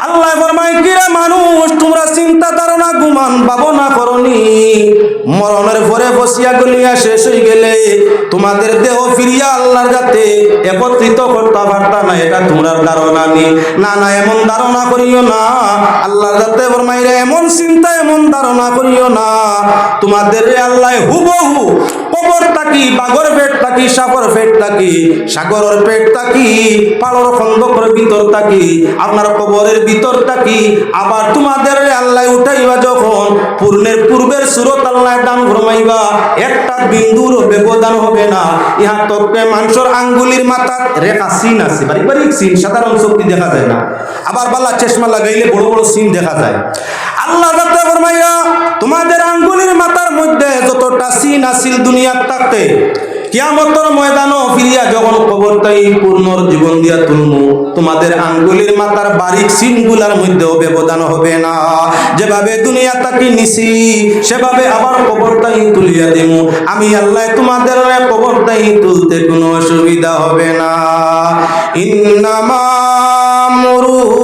আল্লাহ ফরমায় কিরা মানুষ তোমরা চিন্তা ধারণা গুমান ভাবনা করনি মরণের পরে বসিয়া গলিয়া শেষ হয়ে গেলে তোমাদের দেহ ফিরিয়া আল্লাহর কাছে একত্রিত করতে পারতা না, এটা তোমরা ধারণা নেই। না না, এমন ধারণা করিও না। আল্লাহর কাছে ফরমায় এমন চিন্তা এমন ধারণা করিও না, তোমাদের আল্লাহ হুবহু কবর থাকি বাগর পেট থাকি সাগর পেট থাকি সাগরের পেট থাকি পাড়র খন্দকের ভিতর থাকি আপনার কবরের ভিতর থাকি আবার তোমাদের আল্লাহ উঠাইবা যখন পূর্বের সুরত আল্লাহ দান ফরমাইবা একটা বিন্দুর ব্যবধান হবে না। ইহা তকে মানুষের আঙ্গুলির মাথা রেখা সিন আছে, বারিক সিন, সাধারণ শক্তি দেখা যায় না। আবার বালা চশমা লাগাইলে বড় বড় সিন দেখা যায়। আল্লাহ তাআলা ফরমাইয়া তোমাদের আঙ্গুলির মাথার মধ্যে যতটা সিন আছিল দুনিয়ার থাকতে কিয়ামতের ময়দানও ফিরিয়া যখন কবরটাই পূর্ণ জীবন দিয়া তুলমু তোমাদের আঙ্গুলির মাথার বারিক সিনগুলার মধ্যেও ব্যবধান হবে না। যেভাবে দুনিয়া তাকে নিছি সেভাবে আবার কবরটাই তুলিয়া দিমু আমি আল্লাহ, তোমাদের কবরটাই তুলতে কোনো অসুবিধা হবে না। ইন্নামা আমরুহু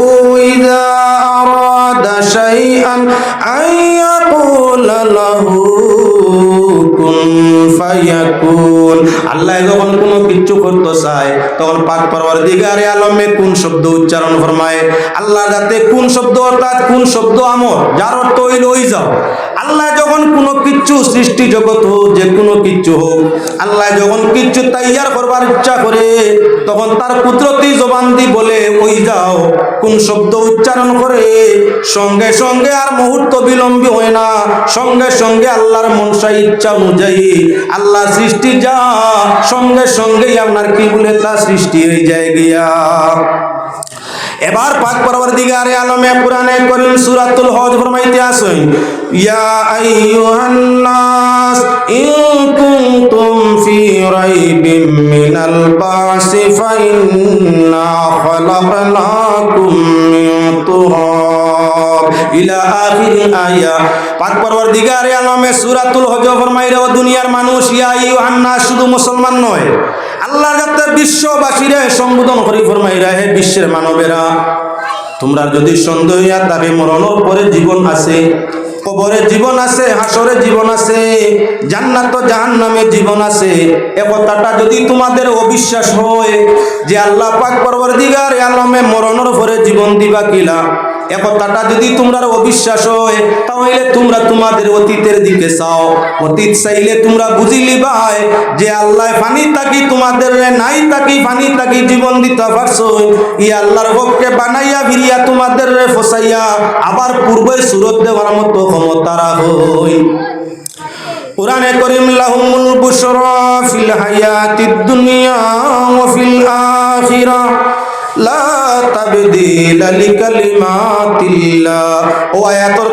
ইযা আরাদা শাইআন আইয়াকুলা লাহু কুন ফায়াকুন। আল্লাহ যখন কোনো কিছু করতে চায় তখন পাক পরওয়ারদিগারে আলমে কোন শব্দ উচ্চারণ ফরমায়। আল্লাহ যাতে কোন শব্দ অর্থাৎ কোন শব্দ আমর যার অর্থ হইল ওই যাও। আল্লাহ যখন কোনো কিছু সৃষ্টি জগৎ হোক যে কোনো কিছু হোক আল্লাহ যখন কিছু তৈয়ার করবার ইচ্ছা করে তখন তার কুদরতি জবান দি বলে ওই যাও, কোন শব্দ উচ্চারণ করে সঙ্গে সঙ্গে আর মুহূর্ত বিলম্বী হয় না, সঙ্গে সঙ্গে আল্লাহর মনসা ইচ্ছা অনুযায়ী আল্লাহ সৃষ্টি যা সঙ্গে সঙ্গেই আপনার কি বলে তা সৃষ্টি হয়ে যায় গিয়া। এবার পাক পরওয়ারদিগারে আলমে কুরআনে কারীম সূরাতুল হজ ফরমাইতে আছেন ইয়া আইয়ুহান নাস ইন কুনতুম ফি রাইবিম মিনাল বাসি ফাইন্না খালাকনাকুম মিন তুরাব ইলা আখির আয়া। পাক পরওয়ারদিগারে আলমে সূরাতুল হজ ফরমাইরা ও দুনিয়ার মানুষ ইয়া আইয়ুহান নাস শুধু মুসলমান নয় আল্লাহর কাছে বিশ্ববাসীরে সম্বোধন করি ফরমাইরা হে বিশ্বের মানবেরা, তোমরা যদি সন্দেহ হইয়া থাকে মরণের পরে জীবন আছে, কবরে জীবন আছে, হাসরে জীবন আছে, জান্নাত ও জাহান্নামে জীবন আছে, এ কথাটা যদি তোমাদের অবিশ্বাস হয় যে আল্লাহ পাক পরওয়ারদিগার আলমে মরণের পরে জীবন দিবা কিলা, এ কথাটা যদি তোমরা অবিশ্বাস হয় তাহলে তোমরা তোমাদের অতীতের দিকে চাও। অতীত চাইলে তোমরা বুঝিলি ভাই যে আল্লাহ ফানি থাকি তোমাদের নাই থাকি ফানি থাকি জীবন দিতে পারছো, ই আল্লাহর হককে বানাইয়া ফিরিয়া তোমাদের ফসাইয়া আবার পূর্বের সুরত দেওয়ার মতো ক্ষমতা রাখই। কুরআনে কারীম লাহুমুল বুশরা ফিল হায়াতিদ দুনিয়া ওয়া ফিল আখিরাহ লা তাবদীলা লিকালিমাতিল্লাহ। ও আয়াতের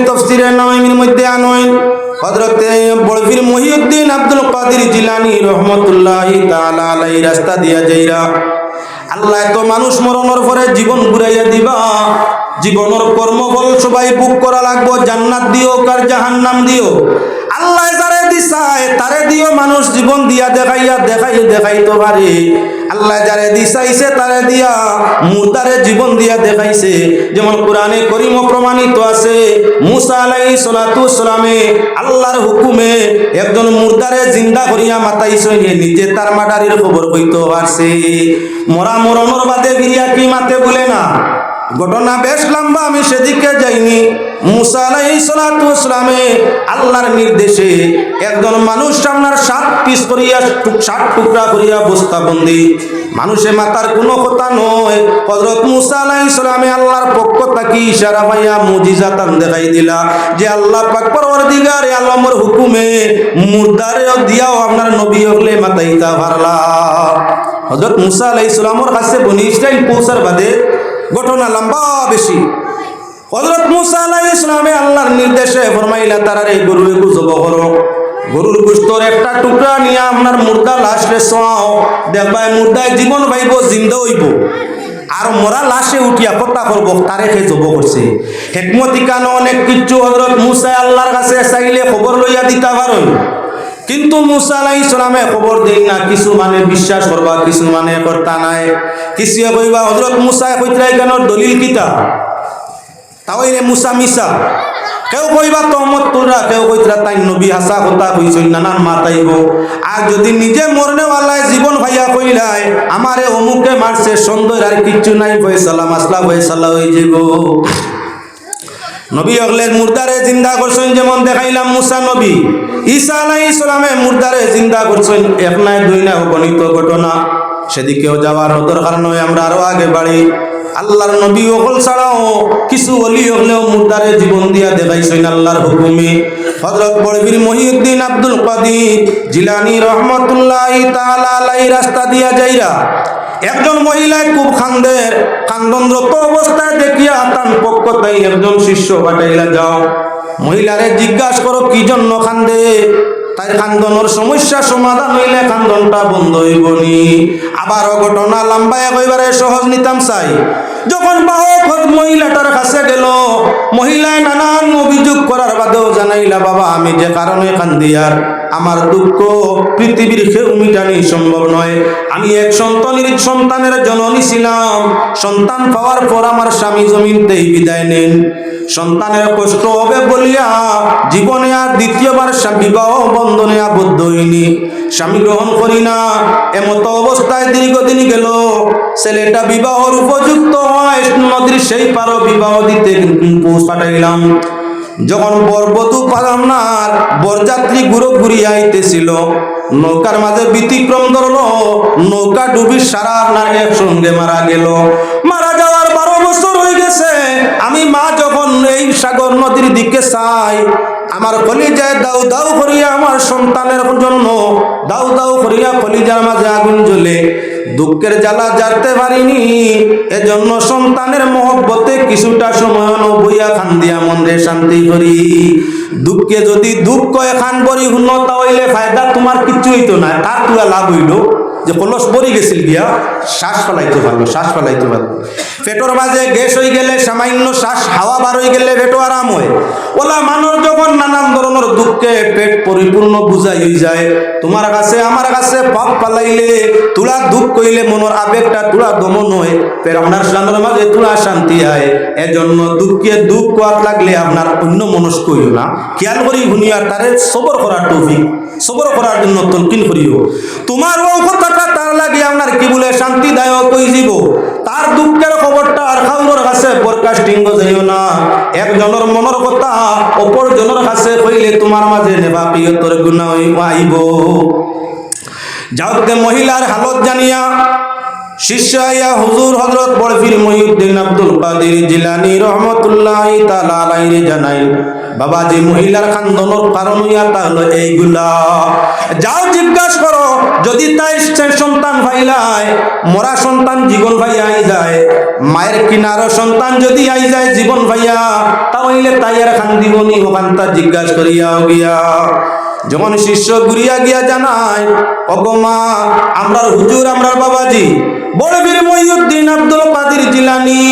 তাফসীরে নাওয়ীর মধ্যে আনয় হযরতে বড়পীর মুহিউদ্দিন আব্দুল কাদের জিলানী রাহমাতুল্লাহি তাআলা আলাইহি রাস্তা দিয়া যাইরা আল্লাহ তো মানুষ মরণের পরে জীবন ঘুরাইয়া দিবা, জীবনের কর্মফল সবাই ভোগ করা লাগবো, জান্নাত দিও কার জাহান্নাম দিও আল্লাহ যারে দিছায় তারে দিও। মানুষ জীবন দিয়া দেখাইতে পারে, আল্লাহ যারে দিছাইছে তারে দিয়া মুর্দারে জীবন দিয়া দেখাইছে। যেমন কোরআনে কারীম প্রমাণিত আছে মুসা আলাইহিস সালাতু ওয়াসসালামে আল্লাহর হুকুমে একজন মুর্দারে জিন্দা করিয়া মাতাইছে, নিজে তার মাডারির খবর কইতে পারছে। মরণের বাদে ফিরিয়া কি মাতে বলে না, ঘটনা বেশ লম্বা, আমি সেদিকে যাইনি। মুসা আলাইহিস সালাতু ওয়াসসালামে আল্লাহর নির্দেশে একজন মানুষ আপনার 7 পিস করিয়া 7 টুকরা করিয়া বস্তাবন্দি, মানুষে মাতার কোনো কথা নয়। হযরত মুসা আলাইহিস সালামে আল্লাহর পক্ষ থেকে ইশারা পাইয়া মুজিজাতান দেখাই দিলা যে আল্লাহ পাক পরওয়ারদিগার আলমের হুকুমে মুর্দারে দিয়াও আপনার নবী হলে মাতাইতা পারলা। হযরত মুসা আলাইহিস সালামের কাছে বনি ইসরাইল পৌঁছার বাদে ঘটনা লম্বা বেশি। হযরত মুসা আলাইহিস সালামে আল্লাহর নির্দেশে ফরমাইলা তারারে গরুরে জব করো, গরুর গোশতের একটা টুকরা নিয়ে আপনার মুর্দা লাশে ছোঁয়াও, দেখবাই মুর্দায় জীবন পাইব, জিন্দা হইব। আর মরা লাশে উঠিয়া কথা করবো তারে সে জব করছে। হিকমতি কানো অনেক কিছু হযরত মুসা আল্লাহর কাছে চাইলে খবর লইয়া দিতে পারেন, কিন্তু মুসা আলাইহিস সালামে খবর দেই না। কিছু মানে বিশ্বাস করবা, কিছু মানে করতা নাই। কিছু কইবা হযরত মুসা কইতরাই কেন দলিল কিতা, তাহলে মুসা মিসা কেউ কইবা তহমত তোরা, কেউ কইতরা তাই নবী হাসা কথা কইছই নানান মাতাইব। আর যদি নিজে মরনেওয়ালায় জীবন ভাইয়া কইলাই আমারে অমুকে মারছে সুন্দর আর কিচ্ছু নাই, ফয়সালা মাসলা ফয়সালা হয়ে যাব। নবী অগলের মুর্দারে জিন্দা করছেন, যেমন দেখাইলাম মুসা নবী। ঈসা আলাইহিস সালামে মুর্দারে জিন্দা করছেন, এক নাই দুই নাই গণিত ঘটনা। সেদিকেও যাওয়ার দরকার নয়, আমরা আরো আগে বাড়ি। আল্লাহর নবী ওগল ছাড়াও কিছু অলি হলেও মুর্দারে জীবন দিয়া দেখাইছেন আল্লাহর হুকুমে। হযরত বড়বীর মহিউদ্দিন আব্দুল কাদির জিলানী রহমাতুল্লাহি তাআলা আলাইহি রাস্তা দিয়া যাইরা একজন মহিলায় খুব খান্দের, কান্দনরত অবস্থায় দেখিয়া তার পক্ষ তাই একজন শিষ্য পাঠাইলা যাও, মহিলারে জিজ্ঞাসা করো কি জন্য কান্দে, তাই কান্দনের সমস্যা সমাধান হইলে কান্দনটা বন্ধ হইবনি। আবারও ঘটনা লম্বায় কইবারে সহজ নিতাম চাই। যখন বাহক মহিলাটার কাছে গেল, মহিলায় নানান অভিযোগ করার বাদেও জানাইলা, বাবা আমি যে কারণে কান্দি আর আমার দুঃখ পৃথিবীর কেউ মিটানি সম্ভব নয়। আমি এক সন্তানের জননী ছিলাম, সন্তান পাওয়ার পর আমার স্বামী জমিনতেই বিদায় নেন। সন্তানের কষ্ট হবে বলিয়া জীবনে আর দ্বিতীয়বার বিবাহ বন্ধনে আবদ্ধ হইনি, স্বামী গ্রহণ করি না। এমত অবস্থায় দীর্ঘদিন গেল, ছেলেটা বিবাহর উপযুক্ত হয়, নদীর সেই পারো বিবাহ দিতে পৌঁছ পাঠাইলাম। যখন বরবধূ পালামনার বরযাত্রী ঘুরিয়া আইতেছিল, নৌকার মাঝে ব্যতিক্রম ধরল, নৌকা ডুবি সারা আপনার একসঙ্গে মারা গেল। মারা যাওয়ার 12 বছর হয়ে গেছে। আমি মা যখন এই সাগর নদীর দিকে চাই, আমার কলিজায় দাউ দাউ করিয়া আমার সন্তানের জন্য দাউ দাউ করিয়া কলিজার মাঝে আগুন জ্বলে, দুঃখের জ্বালা জানতে পারিনি। এজন্য সন্তানের মহব্বতে কিছুটা সময় বইয়া খান দিয়া মনে শান্তি করি। দুঃখে যদি দুঃখ খান বরি হুন্নতা হইলে ফায়দা তোমার কিচ্ছু হইতো না, তার তুয়া লাভ হইল যে কলস বরি গেছিল গিয়া শ্বাস ফেলাইতে পারলো। পেটর মাঝে গ্যাস হয়ে গেলে সামান্য শ্বাস হাওয়া বার হয়ে গেলে পেটও আরাম হয়। ওলা মানুষ যখন নানান ধরনের দুঃখে পেট পরিপূর্ণ বুঝাই হয়ে যায়, তোমার কাছে আমার কাছে পাপ পালাইলে তুলা দুঃখ কইলে মনের আবেগটা তুলা দমন হয়, ফের আপনার সামনের মাঝে তুলা শান্তি হয়। এজন্য দুঃখে দুঃখ কোয়াত লাগলে আপনার অন্য মনস্ক হইও না, খেয়াল করি শুনিয়া তারে সবর করার তৌফিক, সবর করার জন্য তলকিন করিও। তোমার ও কথাটা তার লাগে আপনার কি বলে শান্তিদায়ক হয়ে যাব। তার দুঃখের খবরটা আর কাউর কাছে ব্রডকাস্টিং যাইও না। একজনের মনের কথা অপর জনের কাছে কইলে তোমার মাঝে নেভাপিয়তর গুনাহ আইব। যাওতে মহিলার হালত জানিয়া শিষ্য আইয়া হুজুর হযরত বড়পীর মহিউদ্দিন আব্দুল কাদির জিলানী রহমাতুল্লাহি তাআলা আলাইহি জানাই, বাবাজি মহিলার কান্দনের কারণ হইয়া তা হলো এইগুলা। যাও জিজ্ঞাসা করো, যদি তাই সন্তান ভাইলায় মরা সন্তান জীবন ভাইয়া আই যায়, মায়ের কিনারো সন্তান যদি আই যায় জীবন ভাইয়া, তাহলে তাই আর কান্দিবনি ওখান তা জিজ্ঞাসা করিয়াও গিয়া। যখন শিষ্য ঘুরিয়া গিয়া জানায়, অগমা আমরার হুজুর আমরার বাবাজি বড়বীর মহিউদ্দিন আব্দুল কাদির জিলানী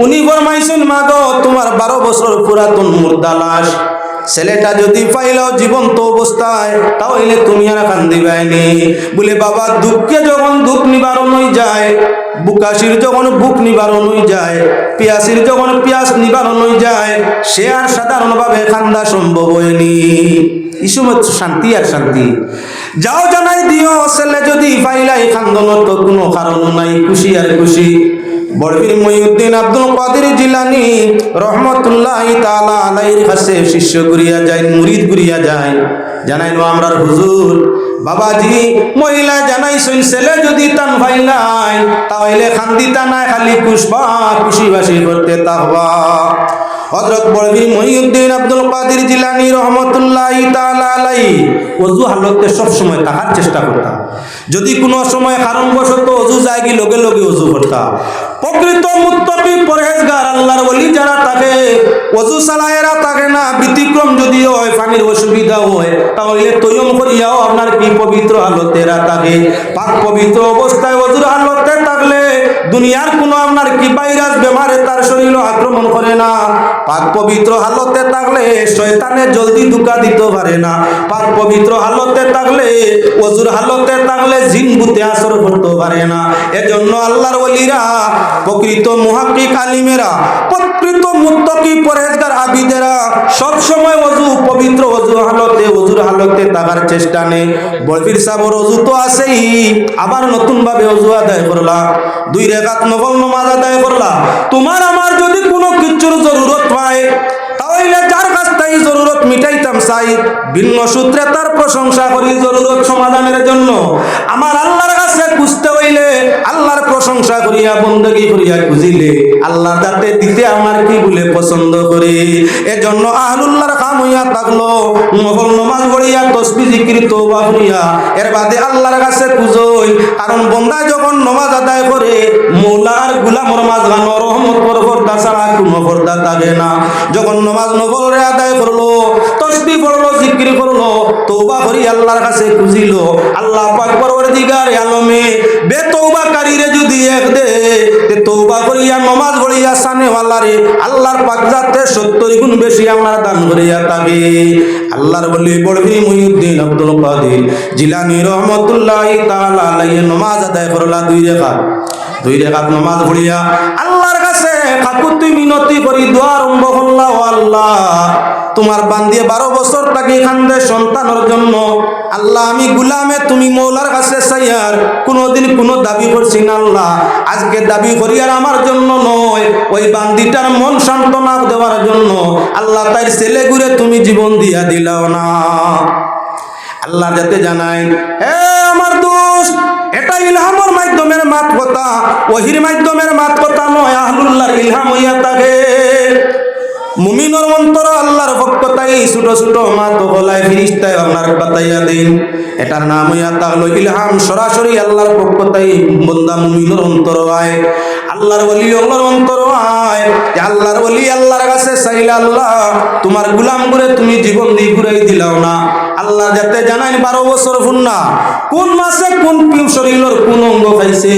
উনি ফরমাইছেন, মাগো তোমার 12 বছর পুরাতন মুর্দা লাশ ছেলেটা যদি পাইলাও জীবন্ত অবস্থায়, তাহলে তুমি আর কান্দিবাইনি বলে। বাবা দুঃখে যখন দুঃখ নিবারণ হয়ে যায়, বুকাশির যখন বুক নিবারণ হয়ে যায়, পিয়াসির যখন পিয়াস নিবারণ হয়ে যায়, সে আর সাধারণভাবে কান্দা সম্ভব হয়নি। এই সময় শান্তি আর শান্তি। যাও জানাই দিও, ছেলে যদি পাইলাই কান্দনের তো কোনো কারণ নাই, খুশি আর খুশি। বড়পীর মহিউদ্দিন আব্দুল কাদির জিলানী রহমাতুল্লাহি তাআলা আলাইহির কাছে শিষ্য ঘুরিয়া যায়, মুরিদ ঘুরিয়া যায়, জানাইলো আমরার হুজুর বাবাজি মহিলা জানাইছেন ছেলে যদি তান ভাইলাই তাহলে খান্দিতা নাই, খালি পুষ্পা খুশি বাসি করতে তাহবা। হযরত বড়বীর মহিউদ্দিন আব্দুল কাদির জিলানী রহমাতুল্লাহি তাআলা আলাইহি ওযু হালতে সব সময় তাহার চেষ্টা করতাম। যদি কোনো সময় কারণবশত ওযু জায়গি লগে লগে ওযু করতাম। প্রকৃত মুত্তাকি পরহেজগার আল্লাহর ওলি যারা থাকে ওযু সালায়েরা থাকে না, ব্যতিক্রম যদি হয় পানির অসুবিধা হয়, তাহলে তৈয়ম করিয়াও আপনার কি পবিত্র হালতেরা থাকে। পাক পবিত্র অবস্থায় ওযুর হালতে থাকলে দুনিয়ার কোনো আপনার কি ভাইরাস বেমারে তার শরীরে আক্রমণ করে না। পাক পবিত্র হালতে থাকলে শয়তানে জলদি ধোঁকা দিতে পারে না। পাক পবিত্র হালতে থাকলে ওযুর হালতে থাকলে জিন ভূতে আসর করতে পারে না। এজন্য আল্লাহর ওলিরা প্রকৃত মুহাক্কিক আলিমেরা প্রকৃত সমস্ত মুত্তাকি পরহেজগার আবিদেরা সব সময় ওযু পবিত্র ওযুর হালতে থাকার চেষ্টা নেই। বলবীর সাবর ওযু তো আছেই, আবার নতুন ভাবে ওযু আদায় করলা, 2 রাকাত নফল নামাজ আদায় করলা। তোমার আমার যদি কোনো কিছুর জরুরত হয়, তাহলে যার কাছ থেকে জরুরত মিটাইতাম চাই, ভিন্ন সূত্রে তার প্রশংসা করি জরুরত সমাধানের জন্য। আমার আল্লাহর কাছে খুঁজতে হইলে আল্লাহর প্রশংসা করিয়া বন্দেগী করিয়া খুঁজিলে আল্লাহ তাতে দিতে আমার কি বলে পছন্দ করে। এজন্য আহলুল্লাহর কাম হইয়া থাকলো নফল নামাজ পড়িয়া তাসবিহ জিকির তওবা করিয়া এর বাদে আল্লাহর কাছে খুঁজই। কারণ বান্দা যখন নামাজ আদায় করে মওলার গোলামর মাঝখানে রহমত পরদা ছাড়া কোনো পর্দা থাকে না। যখন নামাজ নফল আদায় করলো, তাসবিহ পড়লো, জিকির করলো, তওবা করি আল্লাহর কাছে খুঁজিল, আল্লাহ পাক পরওয়ারদিগার আলমে বেতওবাকারীরে যদি এক দে তে তওবা করিয়া নামাজ পড়িয়া সানেওয়ালারে আল্লাহর পাক যাতে 70 গুণ বেশি আমার দান করিয়া থাকে। আল্লাহর বলি বড়বীর মুহিউদ্দিন আব্দুল কাদের জিলানী রহমাতুল্লাহি তাআলা আলাইহি নামাজ আদায় করলা 2 রাকাত নামাজ পড়িয়া আল্লাহর কাছে কাকুতি মিনতি করি দোয়া আরম্ভ করলা। ও আল্লাহ, তোমার বান্দিয়ে 12 বছর থাকি খান্দে সন্তানের জন্য, আল্লাহ আমি গুলামে তুমি মওলার কাছে চাইয়ার কোনোদিন কোনো দাবি করছি না। আল্লাহ আজকে দাবি করি আর আমার জন্য নয়, ওই বান্দিটার মন সান্ত্বনা দেওয়ার জন্য। আল্লাহ তাই ছেলে ঘুরে তুমি জীবন দিয়া দিলাও না। আল্লাহ যাতে জানাই, হে আমার দোস্ত, এটা ইলহামের মাধ্যমের মাত কথা, ওহির মাধ্যমের মাত কথা নয়, আহলুল্লাহর ইলহাম হইয়া থাকে। মুমিনের অন্তর আল্লাহর পক্ষ থেকে ছোট ছোট মাত গলায় ফিরিস্তায় আপনার বাতাইয়া দিন, এটার নাম হইয়া তাহলে ইলহাম। সরাসরি আল্লাহর পক্ষ থেকে বান্দা মুমিনের অন্তর আয়, আল্লাহর ওলি আল্লাহর অন্তর আয়। আল্লাহর ওলি আল্লাহর কাছে চাইলে আল্লাহ তোমার গোলাম করে তুমি জীবন দিয়ে ঘুরাই দিলাও না। আল্লাহ যাতে জানাই 12 বছর ফুন্না কোন মাসে কোন শরীরের কোন অঙ্গ খাইছে,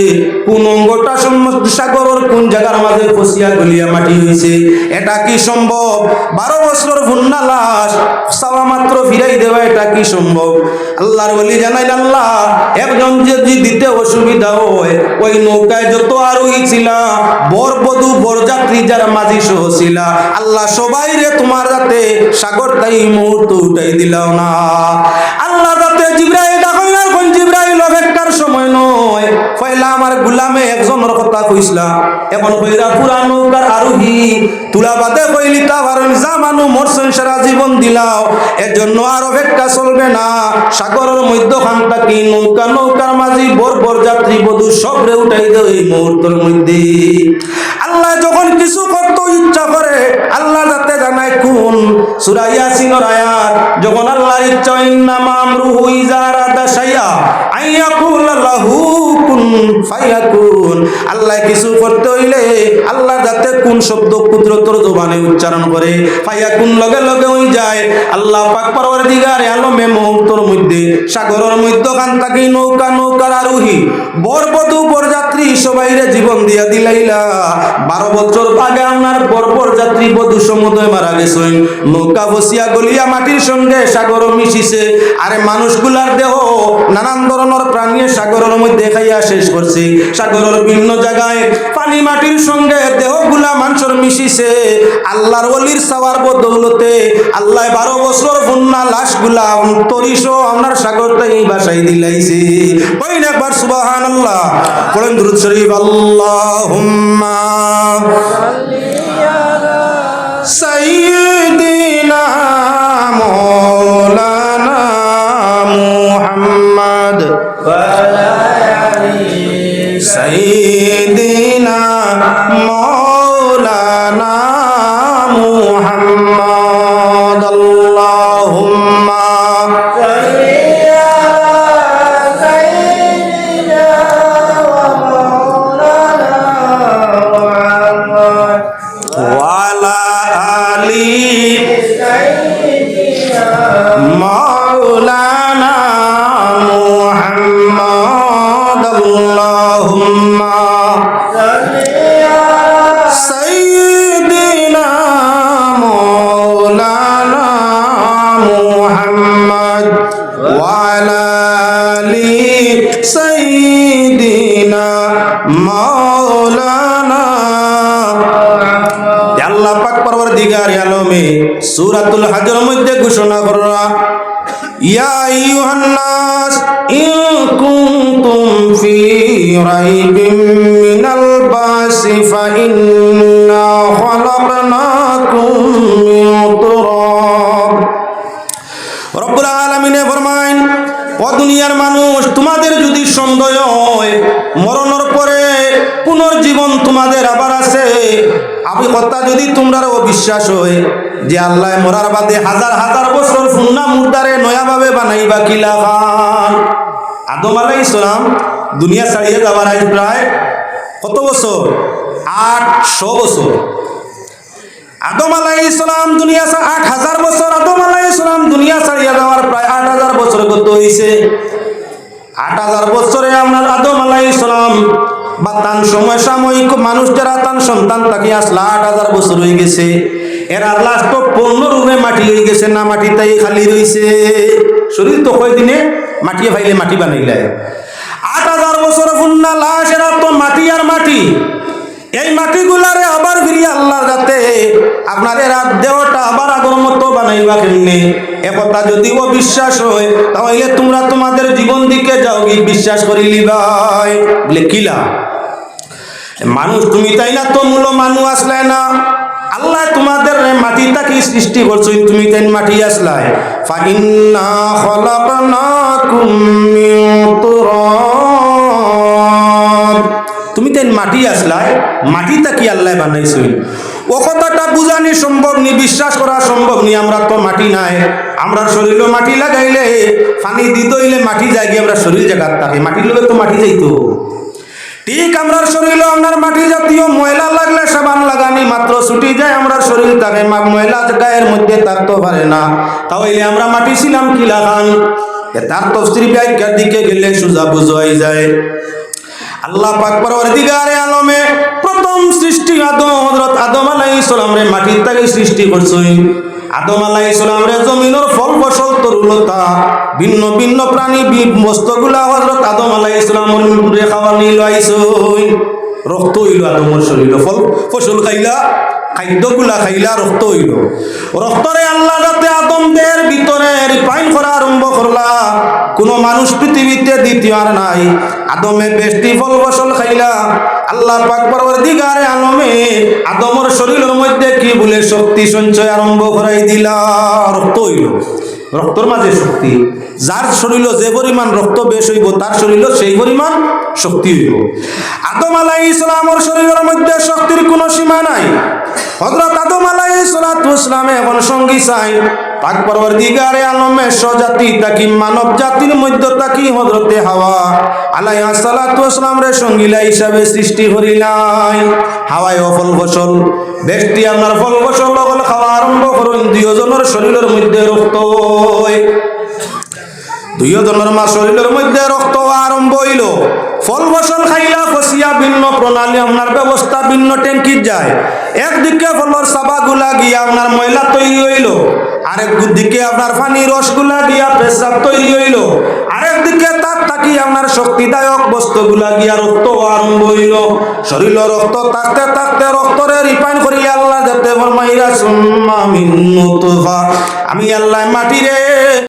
কোন অঙ্গটা সাগরের কোন জায়গার মাঝে ফসিয়া গলিয়া মাটি হয়েছে, এটা কি সম্ভব? 12 বছর ফুন্না লাশ চাওয়া মাত্র ফিরাই দেওয়া, এটা কি সম্ভব? আল্লাহর বলি জানাই আল্লাহ একজন যদি দিতে অসুবিধা হয়, ওই নৌকায় যত আরোহী ছিলা, বর বধূ বরযাত্রী যারা মাঝি সহ ছিলা, আল্লাহ সবাই রে তোমার যাতে সাগর তাই মুহূর্ত উঠাই দিলাও না। আল্লাহ যাতে জিবরাইল ডাকই না, কোন জিবরাইল অপেক্ষার সময় নয়, পয়লা আমার গুলামে একজনের কথা কইছলা, এখন কইরা পুরা নৌকার আরোহী তুলা বাদে কইলি তা কারণ জামানু মরছেন সারা জীবন দিলাও, এর জন্য আর অপেক্ষা চলবে না। সাগরের মধ্যখান থাকি নৌকার মাঝি বর যাত্রী বধূ সবরে উঠাই দেয় এই মুহূর্তের মধ্যে। আল্লাহ যখন কিছু করতে ইচ্ছা করে আল্লাহ যাতে জানায় কোন সূরা ইয়াসিনের আয়াত, যখন আল্লাহর ইচ্ছা ইন্নামা আমরুহু ইযা আরাদা শাইআ আইয়াকুল লাহু কুন ফায়াকুন। আল্লাহ কিছু করতে হইলে আল্লাহ যাতে কোন শব্দ কুদরতের জবানে উচ্চারণ করে ফায়াকুন লগে লগে হই যায়। আল্লাহ পাক পরওয়ারদিগার আলমে মুহূর্তের মধ্যে সাগরের মধ্যখান থাকি নৌকার আরোহী বর বধূ বরযাত্রী সবাইরে জীবন দিয়া দিলাইলা। 12 বছর আগে আপনার বরযাত্রী বধূ সমুদ্রে মারা গেছেন, নৌকা বসিয়া গলিয়া মাটির সঙ্গে সাগর মিশিছে। আরে মানুষগুলার দেহ নানান ধরনের প্রাণী সাগরের মধ্যে খাইয়া শেষ করছে। সাগরের বিভিন্ন জায়গায় পানি মাটির সঙ্গে দেহগুলা মানুষের মিশিছে। আল্লাহর ওলির সাওয়ার বদৌলতে আল্লাহ 12 বছর বন্যা লাশগুলা অন্তরিশ আপনার সাগরটাই বাসাই দিলাইছে। কইন একবার সুবহানাল্লাহ, পড়েন দুরূদ শরীফ। আল্লাহুম্মা সাল্লি আলা সাইয়্যিদিনা মাওলানা মুহাম্মদ ওয়া আলা আলি সাইয়্যিদিনা মাওলানা মুহাম্মদ। আল্লাহুম্মা সাল্লি আলা সাইয়্যিদিনা ওয়া মাওলানা মুহাম্মদ ওয়া আলা আলি সাইয়্যিদিনা মাওলানা মুহাম্মদ। আল্লাহুম্মা সাল্লি আলা সাইয়্যিদিনা মাওলানা মুহাম্মদ ওয়া আলা আলি সাইয়্যিদিনা মাওলানা। আল্লাহ পাক পরওয়ারদিগার আলমে সূরাতুল হজের মধ্যে ঘোষণা কররা, ইয়া আইয়ুহান নাস ইন কুনতুম ফি রাইবিন মিনাল বাসি ফাইন্না খালাকনাকুম মিন তুরাব। রব্বুল আলামিনে ফরমায়, ও দুনিয়ার মানুষ, তোমাদের যদি সন্দেহ হয় মরণের পরে পুনর্জীবন তোমাদের আবার আছে, আমি কথা যদি তোমরা অবিশ্বাস হয় যে আল্লাহ মরার বাদে হাজার হাজার বছর ফুন্না মুর্দারে নয়াভাবে বানাইবা কিলা খান। আদম আলাইহিস সালাম দুনিয়া ছাড়িয়ে যাওয়ার আজ প্রায় কত বছর? 800 বছর। আদম আলাইহিস সালাম দুনিয়া 8000 বছর। আদম আলাইহিস সালাম দুনিয়া ছাড়িয়ে যাওয়ার প্রায় 8000 বছর কত হইছে? 8000 বছরে আপনার আদম আলাইহিস সালাম বা তার সময় সাময়িক মানুষ যারা তার সন্তান তাকে আসলে 8000 বছর হয়ে গেছে। এরা লাস্ট পূর্ণরূপে মাটি হয়ে গেছে না, মাটি তাই খালি রয়েছে। শরীর তো কয়দিনে মাটিয়ে ফাইলে মাটি বানাইলে 8000 বছর পূর্ণা লাশ, এরা তো মাটি আর মাটি। এই মাটিগুলারে আবার ফিরিয়ে আল্লাহ যাতে আপনার এরা দেহটা আবার আগর মতো বানাইবা কেমনে, একথা যদি অবিশ্বাস হয় তাহলে তোমরা তোমাদের জীবন দিকে যাও কি বিশ্বাস করি লিবাই বলে কিলা মানুষ তুমি তাই না, তো মূল মানুষ আসলে না। আল্লাহ তোমাদের মাটিটা কি সৃষ্টি করছো, তুমি তাই মাটি আসলায়। ফাইন্না খালাকনাকুম মিন তুরাব, তুমি তাই মাটি আসলায়, মাটিটা কি আল্লাহ বানাইছো। ও কথাটা বুঝানি সম্ভব নি, বিশ্বাস করা সম্ভব নি। আমরা তো মাটি নাই, আমরা শরীরে মাটি লাগাইলে পানি দিতে হইলে মাটি যাই গিয়ে আমরা শরীর জায়গা থাকে, মাটির লোকে তো মাটি যাইতো। ঠিক আমরা শরীরে আপনার মাটি জাতীয় ময়লা লাগলে সাবান লাগানি মাত্র ছুটি যায় আমরা শরীর থাকে, ময়লা গায়ের মধ্যে থাকতে পারে না। তাহলে আমরা মাটি ছিলাম কি লাগান, তার তফসির ব্যাখ্যার দিকে গেলে সোজা বুঝাই যায়। আল্লাহ পাক পরওয়ারদিগারে আলমে প্রথম সৃষ্টি হযরত আদম আলাইহিস সালাম রে মাটির থেকে সৃষ্টি করছেন। আদম আলাইহিস সালাম রে জমিনের ফল ফসল তরুলতা ভিন্ন ভিন্ন প্রাণী বস্তুগুলা হযরত আদম আলাইহিস সালামের মুখে খাবার নিয়ে লইছেন। রক্ত হইল আদমের শরীরে, ফল ফসল খাইলা, খাদ্যগুলা খাইলা, রক্ত হইল। রক্তরে আল্লাহ যাতে আদম দেহের ভিতরে রিফাইন করা আরম্ভ করলা। কোন মানুষ পৃথিবীতে দ্বিতীয় আর নাই। আদমে বেশটি ফল ফসল খাইলা, আল্লাহ পাক পরওয়ারদিগারে আলমে আদমের শরীরের মধ্যে কি বলে শক্তি সঞ্চয় আরম্ভ করাই দিলা। রক্ত হইল, রক্তর মাঝে শক্তি। যার শরীরে যে পরিমাণ রক্ত বেশ হইব তার শরীরে সেই পরিমাণ শক্তি হইব। আদম আলাইহিস সালামের শরীরের মধ্যে শক্তির কোনো সীমা নাই। হযরত আদম আলাইহিস সালাম এখন সঙ্গী চাই পাক পরওয়ারদিগারে আলমে স্বজাতি তাকি মানব জাতির মধ্যে তাকি হযরতে হাওয়া আলাইহিস সালাম রে সঙ্গীলা হিসাবে সৃষ্টি করিলাই। হাওয়ায় ফল ফসল ব্যক্তি আপনার ফল ফসল লগল খাওয়া আরম্ভ করুন। দুইজনের শরীরের মধ্যে রক্ত, দুইজনের মা শরীরের মধ্যে রক্ত আরম্ভ হইল। ফল ফসল খাইলা ফসিয়া ভিন্ন প্রণালী আপনার ব্যবস্থা ভিন্ন ট্যাঙ্কির যায়। একদিকে ফলর সাবাগুলা গিয়া আপনার ময়লা তৈরি হইল, আরেক দিকে আপনার পানি রসগুলা গিয়া পেশাব তৈরি হইল, আরেক দিকে তার থাকি আপনার শক্তিদায়ক বস্তুগুলা গিয়া রক্ত আরম্ভ হইল। শরীর রক্ত থাকতে থাকতে রক্তরে রিফাইন করি আল্লাহ যাতে ফরমাইরা সুম্মা মিন নুতফা, আমি আল্লাহ মাটিরে